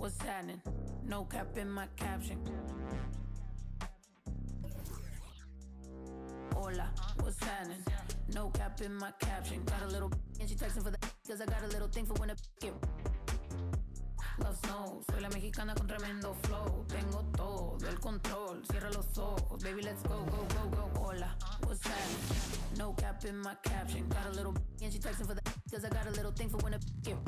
what's happening? No cap in my caption. Hola, what's happening? No cap in my caption. Got a little and she texting for the cause I got a little thing for when a get Love snow, soy la mexicana con tremendo flow. Tengo todo el control, cierra los ojos. Baby, let's go, go, go, go. Hola, what's happening? No cap in my caption. Got a little and she texting for the cause I got a little thing for when a get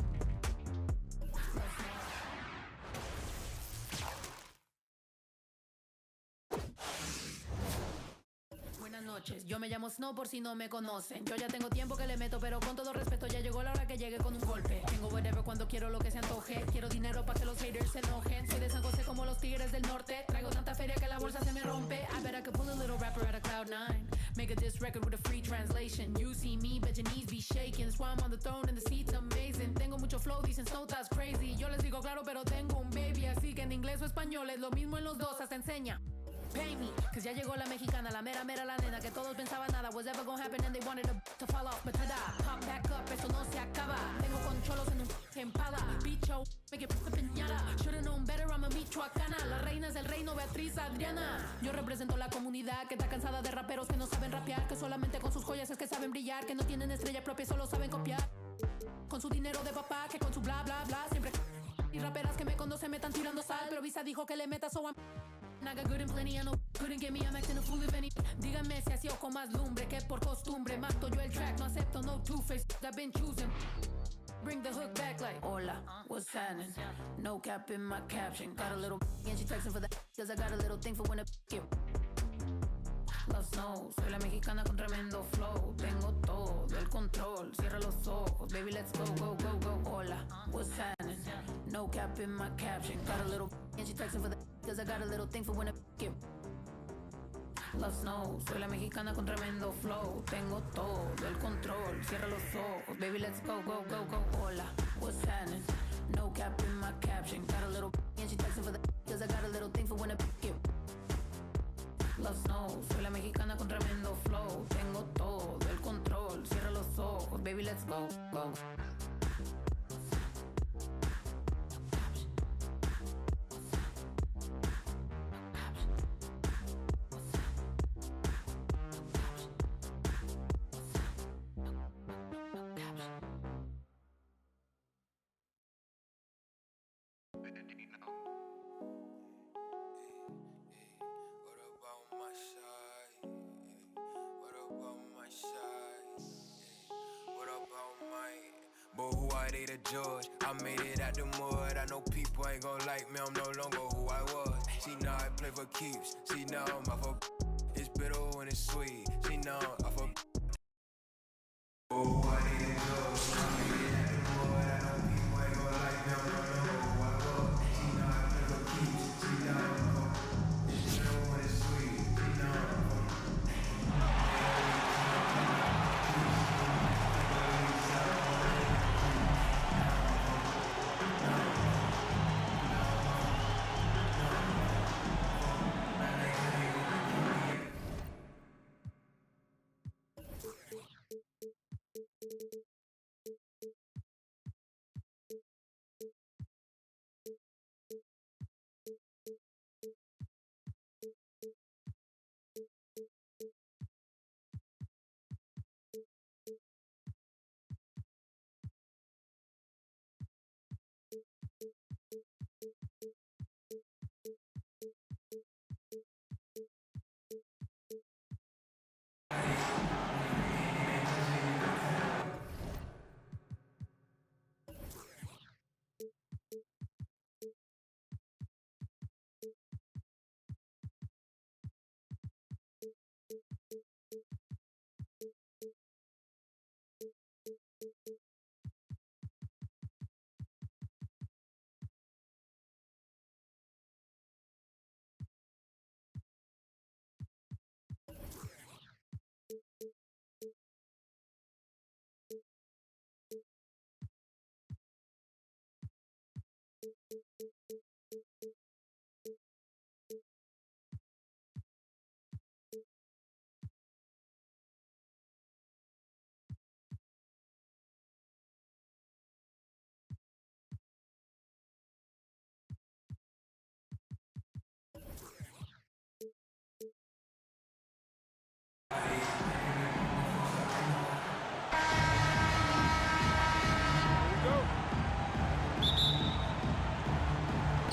Yo me llamo Snow por si no me conocen. Yo ya tengo tiempo que le meto, pero con todo respeto ya llegó la hora que llegue con un golpe. Tengo whatever cuando quiero lo que se antoje. Quiero dinero para que los haters se enojen. Soy de San José como los tigres del norte. Traigo tanta feria que la bolsa se me rompe. I bet I could pull a little rapper out of Cloud9. Make a diss record with a free translation. You see me, bet your knees be shaking. That's why I'm on the throne and the seat's amazing. Tengo mucho flow, dicen Snow, that's crazy. Yo les digo claro, pero tengo un baby. Así que en inglés o español es lo mismo en los dos, hasta enseña. Pay me, cause ya llegó la mexicana, la mera mera la nena que todos pensaban nada was ever gonna happen and they wanted to fall off, but tada, pop back up, esto no se acaba. Tengo concholos en un empala, bicho, make it piñata. Should've known better, I'm a michoacana. La reina es el reino, Beatriz Adriana. Yo represento la comunidad que está cansada de raperos que no saben rapear, que solamente con sus joyas es que saben brillar, que no tienen estrella propia, solo saben copiar. Con su dinero de papá, que con su bla bla bla, siempre. Y raperas que me conocen me están tirando sal, pero Visa dijo que le meta, so I'm I got good and plenty, I know couldn't get me, I'm acting a fool if any. Díganme si así o con más lumbre que por costumbre. Mato yo el track, no acepto no two-face. I've been choosing. Bring the hook back like hola, what's happening? No cap in my caption. Got a little and she texting for the cause I got a little thing for when a get Love snow, soy la mexicana con tremendo flow. Tengo todo el control, cierra los ojos. Baby, let's go, go, go, go. Hola, what's happening? No cap in my caption. Got a little and she texting for the cause I got a little thing for when a get Love snow, soy la mexicana con tremendo flow. Tengo todo el control, cierra los ojos. Baby, let's go, go, go, go. Hola, what's happening? No cap in my caption. Got a little and she texting for the cause I got a little thing for when a get Love snow, soy la mexicana con tremendo flow. Tengo todo el control, cierra los ojos. Baby, let's go, go. But who are they to judge? I made it out the mud. I know people ain't gon' like me. I'm no longer who I was. See now I play for keeps. See now I'm off of it's bitter when it's sweet. See now I'm off of but who are they to judge? I made it out the mud. I know people ain't gon' like me. I'm no longer who I was. See now I play for keeps. See now I'm off of it's bitter when it's sweet. See now I'm off of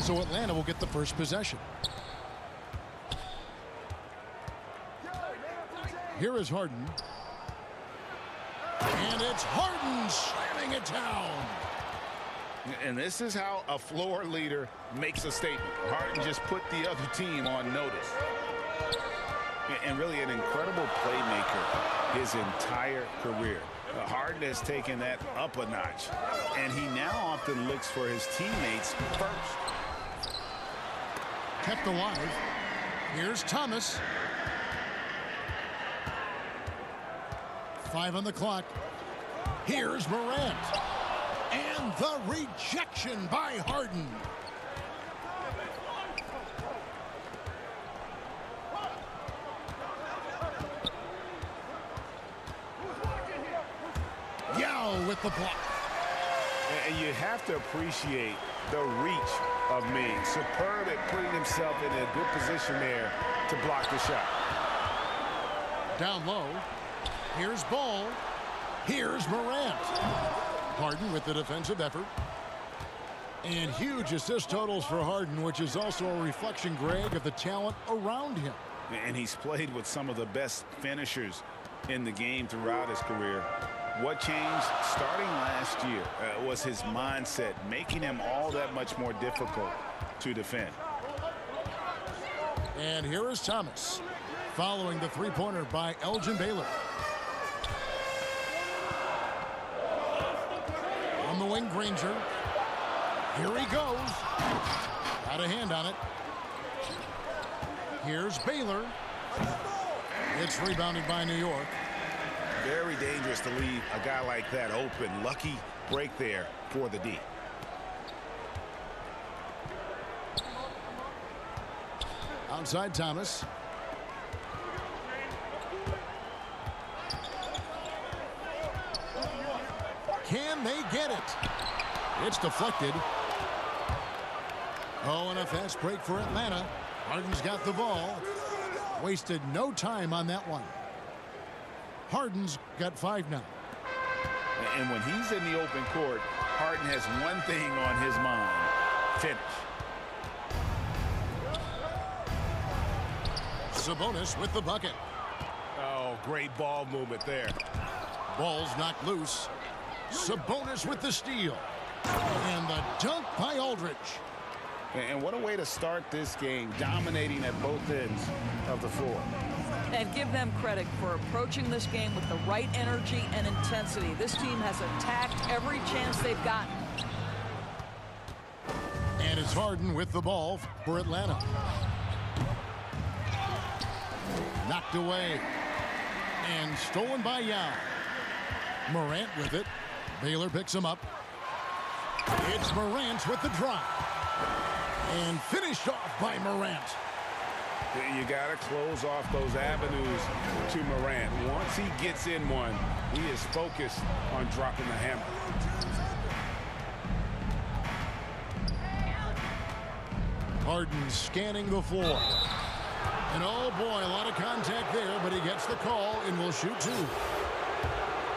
So Atlanta will get the first possession. Here is Harden. And it's Harden slamming it down. And this is how a floor leader makes a statement. Harden just put the other team on notice. And really an incredible playmaker his entire career. Harden has taken that up a notch. And he now often looks for his teammates first. Kept alive. Here's Thomas. 5 on the clock. Here's Morant. And the rejection by Harden. Yao with the block. And you have to appreciate the reach of Ming. Superb at putting himself in a good position there to block the shot. Down low. Here's Ball. Here's Morant. Harden with the defensive effort. And huge assist totals for Harden, which is also a reflection, Greg, of the talent around him. And he's played with some of the best finishers in the game throughout his career. What changed starting last year was his mindset, making him all that much more difficult to defend. And here is Thomas, following the three-pointer by Elgin Baylor. On the wing, Granger. Here he goes. Got a hand on it. Here's Baylor. It's rebounded by New York. Very dangerous to leave a guy like that open. Lucky break there for the D. Outside Thomas. Can they get it? It's deflected. Oh, and a fast break for Atlanta. Harden's got the ball. Wasted no time on that one. Harden's got 5 now. And when he's in the open court, Harden has one thing on his mind: finish. Sabonis with the bucket. Oh, great ball movement there. Ball's knocked loose. Sabonis with the steal. And the dunk by Aldridge. And what a way to start this game, dominating at both ends of the floor. And give them credit for approaching this game with the right energy and intensity. This team has attacked every chance they've gotten. And it's Harden with the ball for Atlanta. Knocked away. And stolen by Yao. Morant with it. Baylor picks him up. It's Morant with the drive. And finished off by Morant. You got to close off those avenues to Morant. Once he gets in one, he is focused on dropping the hammer. Harden scanning the floor. And oh boy, a lot of contact there, but he gets the call and will shoot 2.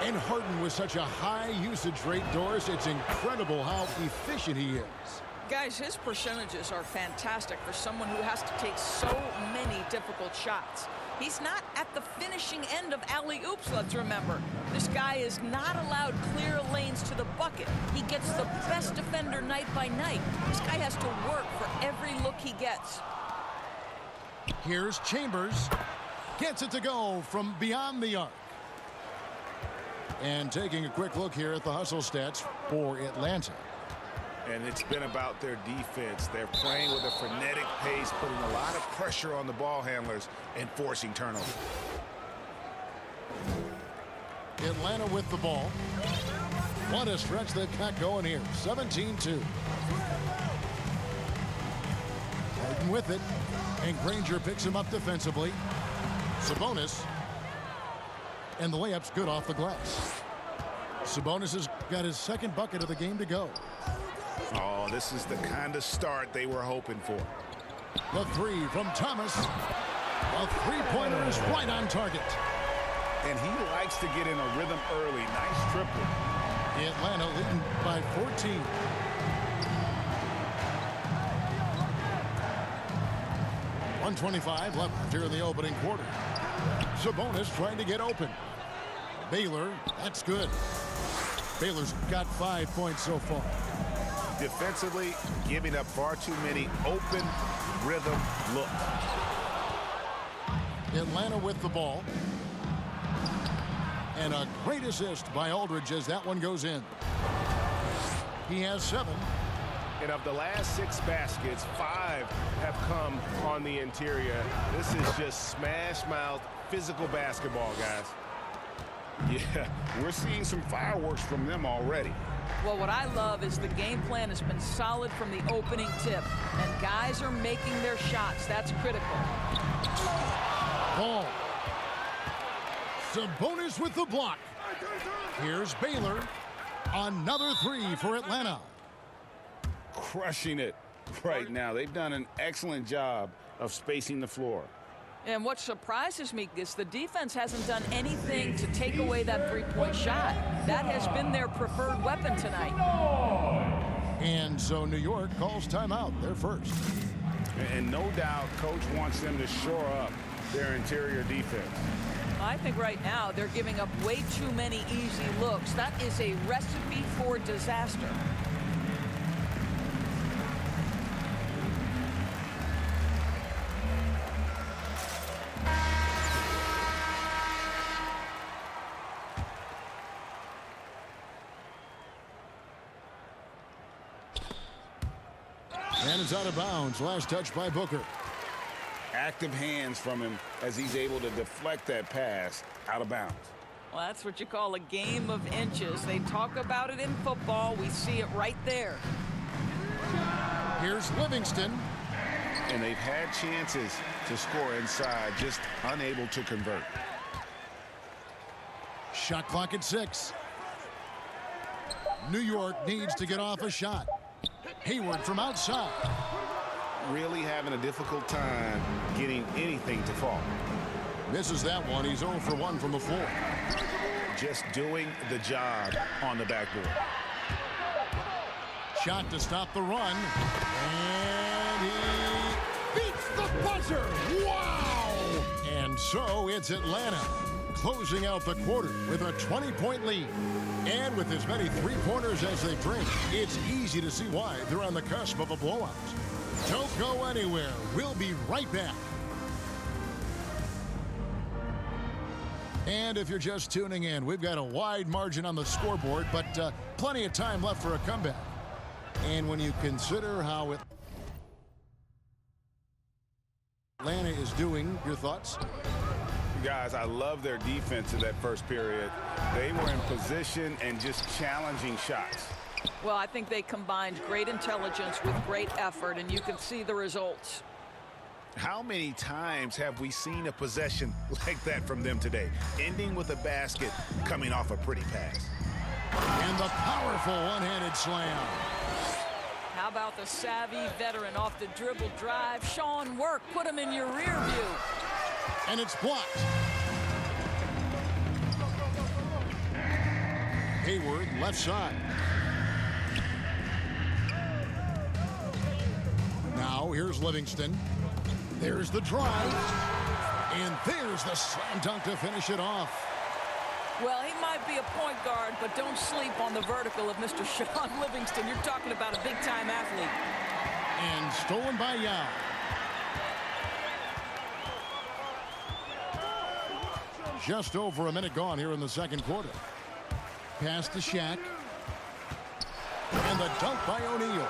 And Harden with such a high usage rate, Doris, it's incredible how efficient he is. Guys, his percentages are fantastic for someone who has to take so many difficult shots. He's not at the finishing end of alley-oops, let's remember. This guy is not allowed clear lanes to the bucket. He gets the best defender night by night. This guy has to work for every look he gets. Here's Chambers. Gets it to go from beyond the arc. And taking a quick look here at the hustle stats for Atlanta. And it's been about their defense. They're playing with a frenetic pace, putting a lot of pressure on the ball handlers and forcing turnovers. Atlanta with the ball. What a stretch they've got going here. 17-2. Harden with it. And Granger picks him up defensively. Sabonis. And the layup's good off the glass. Sabonis has got his second bucket of the game to go. Oh, this is the kind of start they were hoping for. The 3 from Thomas. A three-pointer is right on target. And he likes to get in a rhythm early. Nice triple. Atlanta leading by 14. 1:25 left here in the opening quarter. Sabonis trying to get open. Baylor, that's good. Baylor's got 5 points so far. Defensively, giving up far too many open rhythm looks. Atlanta with the ball. And a great assist by Aldridge as that one goes in. He has 7. And of the last 6 baskets, 5 have come on the interior. This is just smash-mouth physical basketball, guys. Yeah, we're seeing some fireworks from them already. Well, what I love is the game plan has been solid from the opening tip, and guys are making their shots. That's critical. Ball. Sabonis with the block. Here's Baylor. Another 3 for Atlanta. Crushing it right now. They've done an excellent job of spacing the floor. And what surprises me is the defense hasn't done anything to take away that three-point shot. That has been their preferred weapon tonight. And so New York calls timeout. They're first. And no doubt coach wants them to shore up their interior defense. I think right now they're giving up way too many easy looks. That is a recipe for disaster. And it's out of bounds. Last touch by Booker. Active hands from him as he's able to deflect that pass out of bounds. Well, that's what you call a game of inches. They talk about it in football. We see it right there. Here's Livingston. And they've had chances to score inside, just unable to convert. Shot clock at 6. New York needs to get off a shot. Hayward from outside. Really having a difficult time getting anything to fall. Misses that one. He's 0 for 1 from the floor. Just doing the job on the backboard. Shot to stop the run. And he beats the buzzer. Wow! And so it's Atlanta closing out the quarter with a 20-point lead. And with as many three-pointers as they bring, it's easy to see why they're on the cusp of a blowout. Don't go anywhere. We'll be right back. And if you're just tuning in, we've got a wide margin on the scoreboard, but plenty of time left for a comeback. And when you consider how Atlanta is doing, your thoughts? Guys, I love their defense in that first period. They were in position and just challenging shots. Well, I think they combined great intelligence with great effort, and you can see the results. How many times have we seen a possession like that from them today, ending with a basket coming off a pretty pass? And the powerful one-handed slam. How about the savvy veteran off the dribble drive? Sean Work, put him in your rear view. And it's blocked. Hayward, left side. Now here's Livingston. There's the drive. And there's the slam dunk to finish it off. Well, he might be a point guard, but don't sleep on the vertical of Mr. Sean Livingston. You're talking about a big-time athlete. And stolen by Yao. Just over a minute gone here in the second quarter. Pass to Shaq. And the dunk by O'Neal.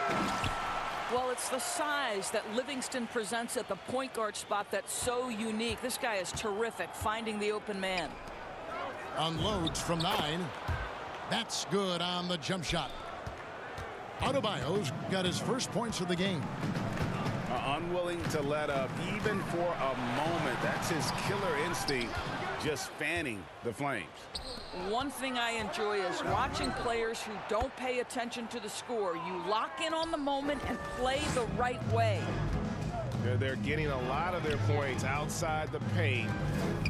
Well, it's the size that Livingston presents at the point guard spot that's so unique. This guy is terrific, finding the open man. Unloads from 9. That's good on the jump shot. Adebayo's got his first points of the game. Unwilling to let up even for a moment. That's his killer instinct, just fanning the flames. One thing I enjoy is watching players who don't pay attention to the score. You lock in on the moment and play the right way. They're getting a lot of their points outside the paint.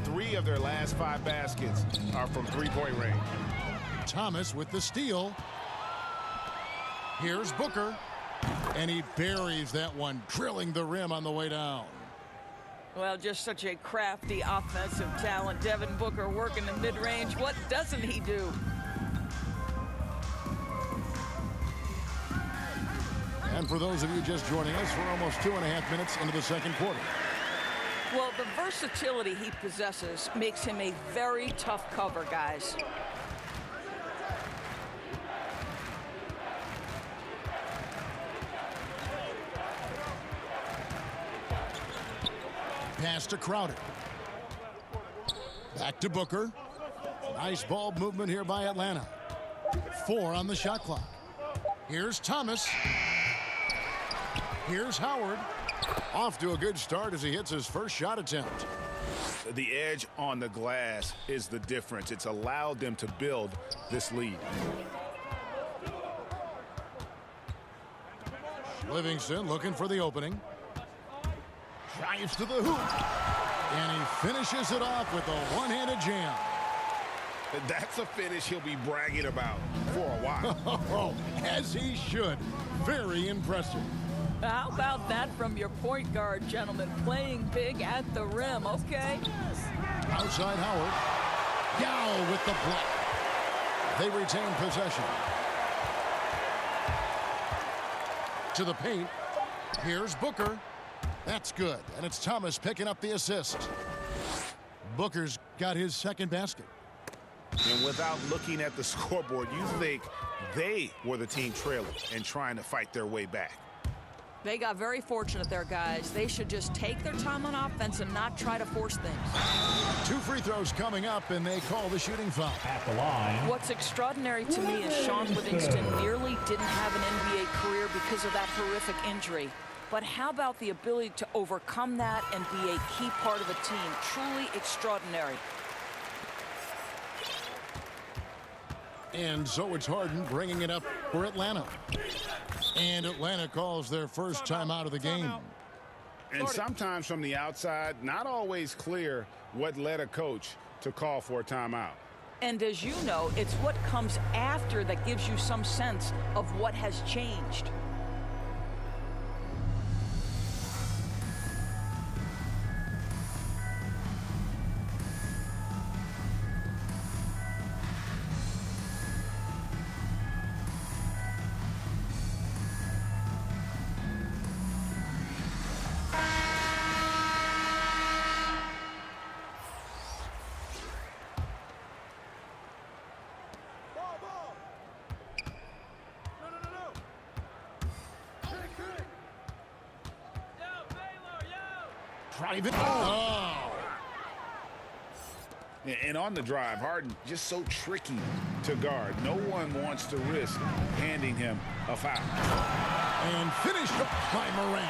3 of their last 5 baskets are from three-point range. Thomas with the steal. Here's Booker. And he buries that one, drilling the rim on the way down. Well, just such a crafty offensive talent. Devin Booker working the mid-range. What doesn't he do? And for those of you just joining us, we're almost 2.5 minutes into the second quarter. Well, the versatility he possesses makes him a very tough cover, guys. Pass to Crowder. Back to Booker. Nice ball movement here by Atlanta. 4 on the shot clock. Here's Thomas. Here's Howard. Off to a good start as he hits his first shot attempt. The edge on the glass is the difference. It's allowed them to build this lead. Livingston looking for the opening. Drives to the hoop. And he finishes it off with a one-handed jam. That's a finish he'll be bragging about for a while. As he should. Very impressive. How about that from your point guard, gentlemen? Playing big at the rim, okay? Outside Howard. Yao with the block. They retain possession. To the paint. Here's Booker. That's good. And it's Thomas picking up the assist. Booker's got his second basket. And without looking at the scoreboard, you think they were the team trailing and trying to fight their way back. They got very fortunate there, guys. They should just take their time on offense and not try to force things. 2 free throws coming up, and they call the shooting foul. At the line. What's extraordinary to me is Sean Livingston nearly didn't have an NBA career because of that horrific injury. But how about the ability to overcome that and be a key part of a team? Truly extraordinary. And so it's Harden bringing it up for Atlanta. And Atlanta calls their first timeout of the game. And sometimes from the outside, not always clear what led a coach to call for a timeout. And as you know, it's what comes after that gives you some sense of what has changed. Drive it. Oh. And on the drive, Harden just so tricky to guard. No one wants to risk handing him a foul. And finished up by Morant.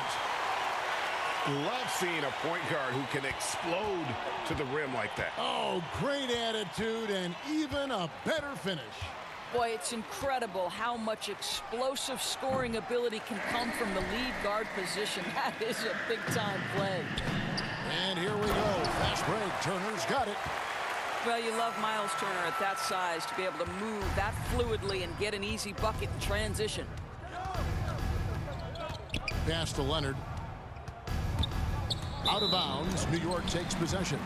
Love seeing a point guard who can explode to the rim like that. Oh, great attitude and even a better finish. Boy, it's incredible how much explosive scoring ability can come from the lead guard position. That is a big-time play. And here we go. Fast break. Turner's got it. Well, you love Miles Turner at that size to be able to move that fluidly and get an easy bucket in transition. Pass to Leonard. Out of bounds. New York takes possession.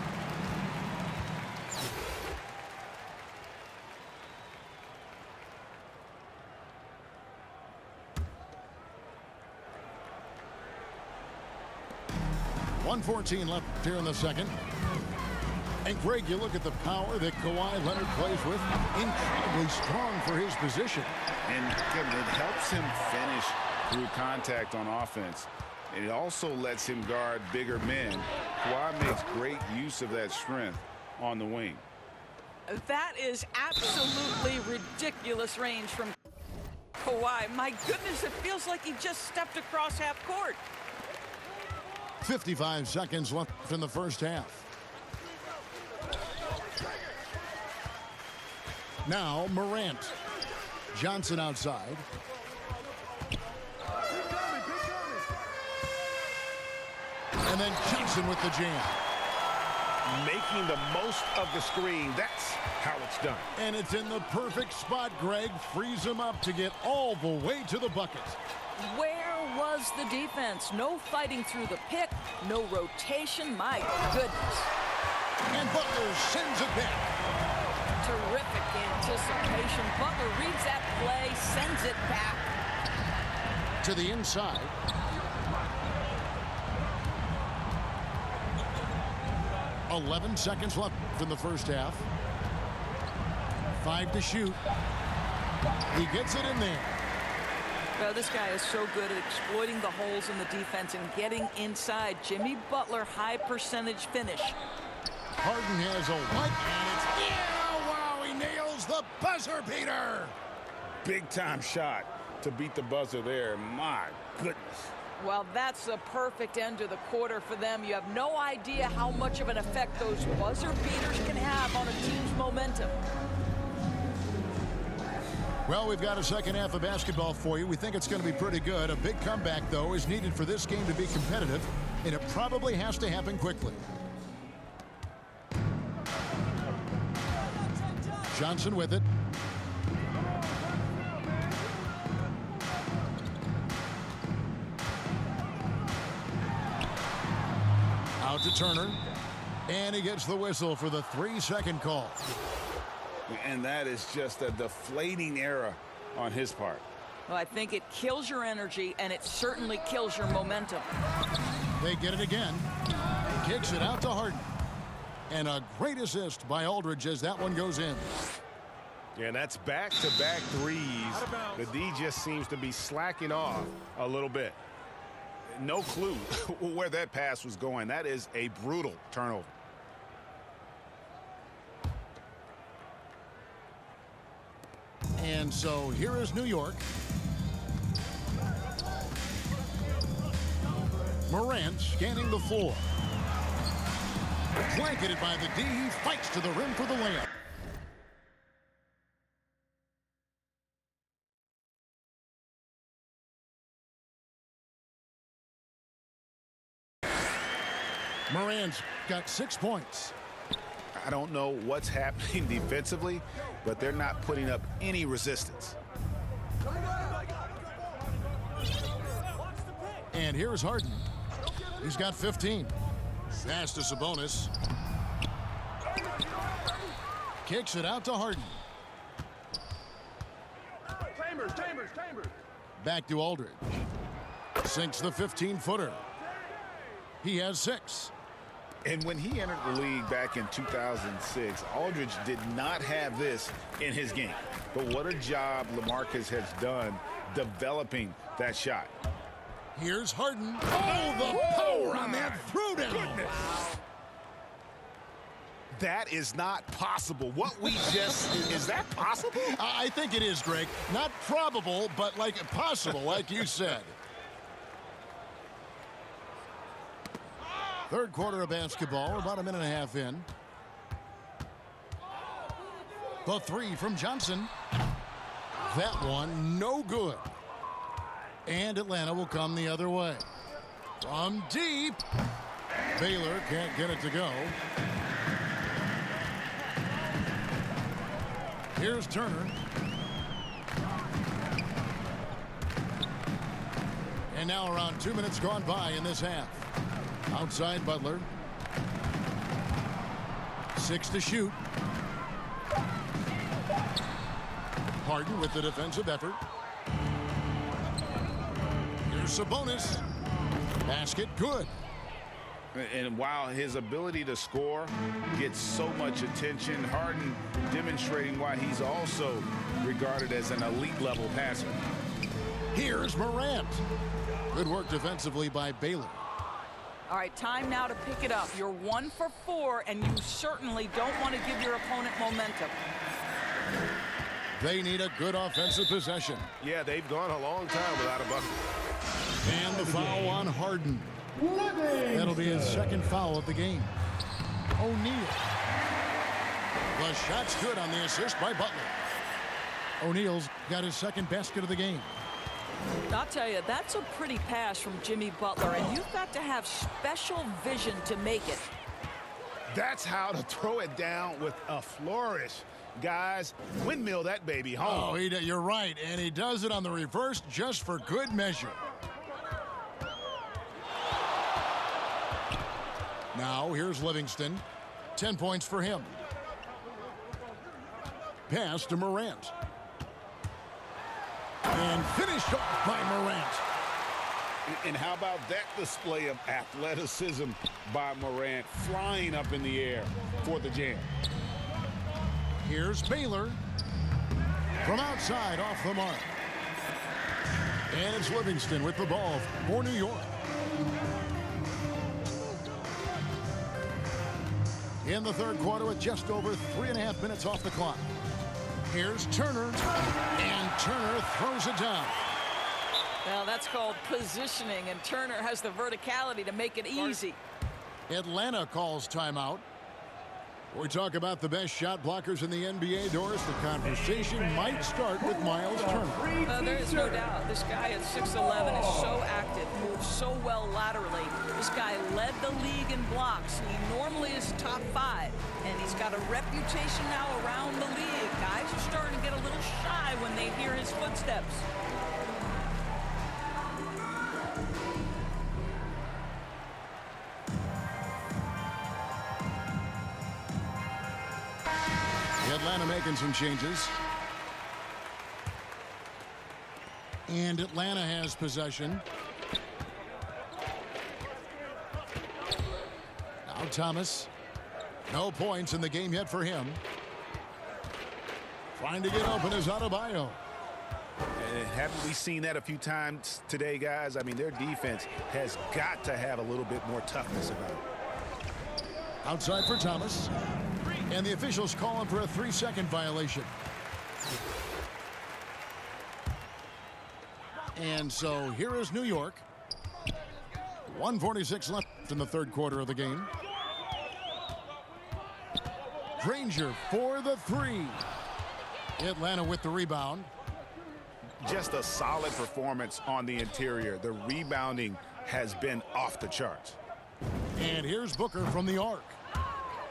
.114 left here in the second. And Greg, you look at the power that Kawhi Leonard plays with. Incredibly strong for his position. And again, it helps him finish through contact on offense. And it also lets him guard bigger men. Kawhi makes great use of that strength on the wing. That is absolutely ridiculous range from Kawhi. My goodness, it feels like he just stepped across half court. 55 seconds left in the first half. Now Morant. Johnson outside. And then Johnson with the jam. Making the most of the screen. That's how it's done. And it's in the perfect spot, Greg. Frees him up to get all the way to the bucket. Where was the defense. No fighting through the pick, no rotation. My goodness. And Butler sends it back. Terrific anticipation. Butler reads that play, sends it back. To the inside. "11 seconds left in the first half. 5 to shoot. He gets it in there. Well, this guy is so good at exploiting the holes in the defense and getting inside. Jimmy Butler, high percentage finish. Harden has a what? And it's, yeah, wow, he nails the buzzer beater. Big time shot to beat the buzzer there. My goodness. Well, that's the perfect end to the quarter for them. You have no idea how much of an effect those buzzer beaters can have on a team's momentum. Well, we've got a second half of basketball for you. We think it's going to be pretty good. A big comeback, though, is needed for this game to be competitive, and it probably has to happen quickly. Johnson with it. Out to Turner. And he gets the whistle for the 3-second call. And that is just a deflating error on his part. Well, I think it kills your energy, and it certainly kills your momentum. They get it again. Kicks it out to Harden. And a great assist by Aldridge as that one goes in. Yeah, and that's back-to-back threes. The D just seems to be slacking off a little bit. No clue where that pass was going. That is a brutal turnover. And so here is New York. Morant scanning the floor. Blanketed by the D. He fights to the rim for the layup. Morant's got 6 points. I don't know what's happening defensively, but they're not putting up any resistance. And here's Harden. He's got 15. Pass to Sabonis. Kicks it out to Harden. Back to Aldridge. Sinks the 15-footer. He has 6. And when he entered the league back in 2006, Aldridge did not have this in his game. But what a job LaMarcus has done developing that shot. Here's Harden. Oh, the power on that throwdown. That is not possible. What we just is that possible? I think it is, Greg. Not probable, but like possible, like you said. Third quarter of basketball, about a minute and a half in. The three from Johnson. That one, no good. And Atlanta will come the other way. From deep. Baylor can't get it to go. Here's Turner. And now around 2 minutes gone by in this half. Outside Butler. 6 to shoot. Harden with the defensive effort. Here's Sabonis. Basket good. And while his ability to score gets so much attention, Harden demonstrating why he's also regarded as an elite level passer. Here's Morant. Good work defensively by Baylor. All right, time now to pick it up. You're 1 for 4, and you certainly don't want to give your opponent momentum. They need a good offensive possession. Yeah, they've gone a long time without a bucket. And the foul on Harden. That'll be his second foul of the game. O'Neal. The shot's good on the assist by Butler. O'Neal's got his second basket of the game. I'll tell you, that's a pretty pass from Jimmy Butler, and you've got to have special vision to make it. That's how to throw it down with a flourish. Guys, windmill that baby home. Oh, you're right, and he does it on the reverse just for good measure. Now here's Livingston. 10 points for him. Pass to Morant. And finished off by Morant. And how about that display of athleticism by Morant, flying up in the air for the jam. Here's Baylor. From outside, off the mark. And it's Livingston with the ball for New York. In the third quarter with just over 3.5 minutes off the clock. Here's Turner. And Turner throws it down. Well, that's called positioning, and Turner has the verticality to make it easy. Atlanta calls timeout. We talk about the best shot blockers in the NBA, Doris. The conversation might start with Miles Turner. There is no doubt. This guy at 6'11" is so active, moves so well laterally. This guy led the league in blocks. He normally is top 5, and he's got a reputation now around the league. Guys are starting to get a little shy when they hear his footsteps. Atlanta making some changes. And Atlanta has possession. Now Thomas. No points in the game yet for him. Trying to get open is Adebayo. Haven't we seen that a few times today, guys? I mean, their defense has got to have a little bit more toughness about it. Outside for Thomas. And the officials call him for a 3-second violation. And so here is New York. 1:46 left in the third quarter of the game. Granger for the 3. Atlanta with the rebound. Just a solid performance on the interior. The rebounding has been off the charts. And here's Booker from the arc.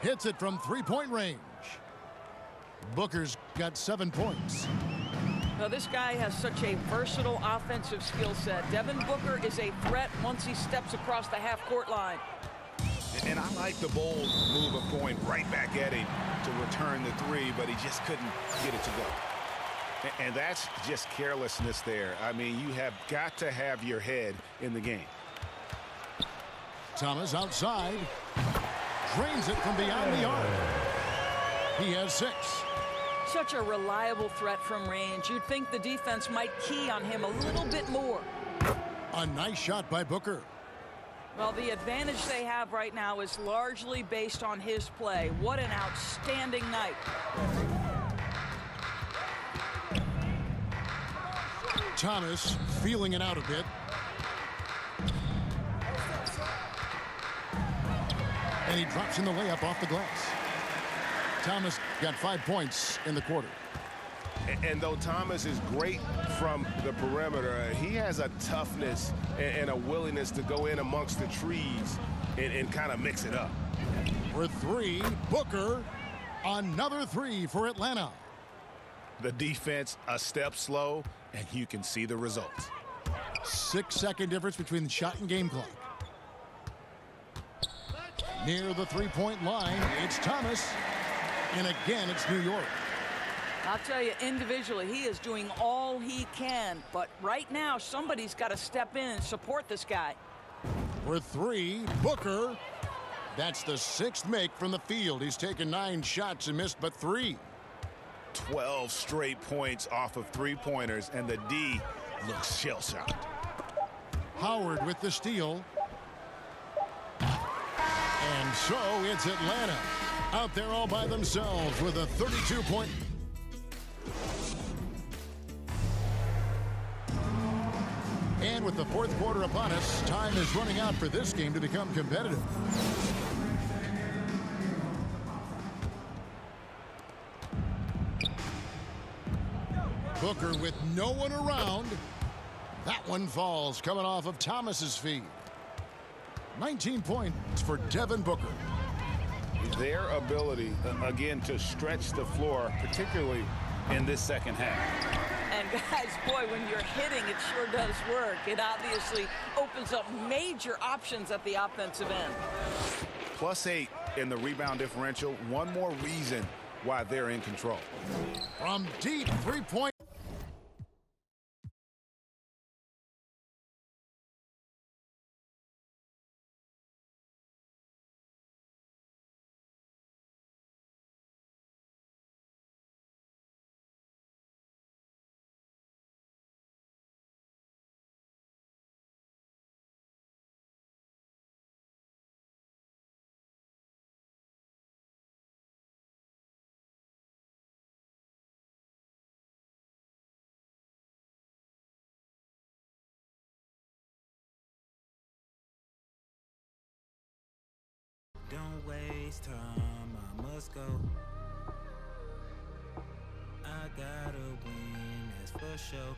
Hits it from 3-point range. Booker's got 7 points. Now, this guy has such a versatile offensive skill set. Devin Booker is a threat once he steps across the half-court line. And I like the bold move of going right back at him to return the 3, but he just couldn't get it to go. And that's just carelessness there. I mean, you have got to have your head in the game. Thomas outside. Drains it from beyond the arc. He has 6. Such a reliable threat from range. You'd think the defense might key on him a little bit more. A nice shot by Booker. Well, the advantage they have right now is largely based on his play. What an outstanding night. Thomas feeling it out a bit. And he drops in the layup off the glass. Thomas got 5 points in the quarter. And though Thomas is great from the perimeter, he has a toughness and a willingness to go in amongst the trees and kind of mix it up. For 3, Booker. Another 3 for Atlanta. The defense a step slow, and you can see the results. 6-second difference between the shot and game clock. Near the 3-point line, it's Thomas. And again, it's New York. I'll tell you, individually, he is doing all he can. But right now, somebody's got to step in and support this guy. For 3, Booker. That's the 6th make from the field. He's taken 9 shots and missed but 3. 12 straight points off of 3-pointers, and the D looks shell-shocked. Howard with the steal. And so it's Atlanta out there all by themselves with a 32-point. And with the fourth quarter upon us, time is running out for this game to become competitive. Booker with no one around. That one falls coming off of Thomas's feet. 19 points for Devin Booker. Their ability, again, to stretch the floor, particularly in this second half. And guys, boy, when you're hitting, it sure does work. It obviously opens up major options at the offensive end. +8 in the rebound differential. One more reason why they're in control. From deep three-point. Don't waste time, I must go. I gotta win, that's for sure.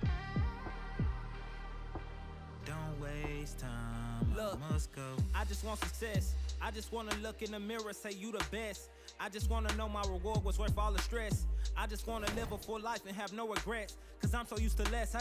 Don't waste time, Look, I must go. I just want success. I just wanna look in the mirror, say you the best. I just wanna know my reward was worth all the stress. I just wanna live a full life and have no regrets, cause I'm so used to less.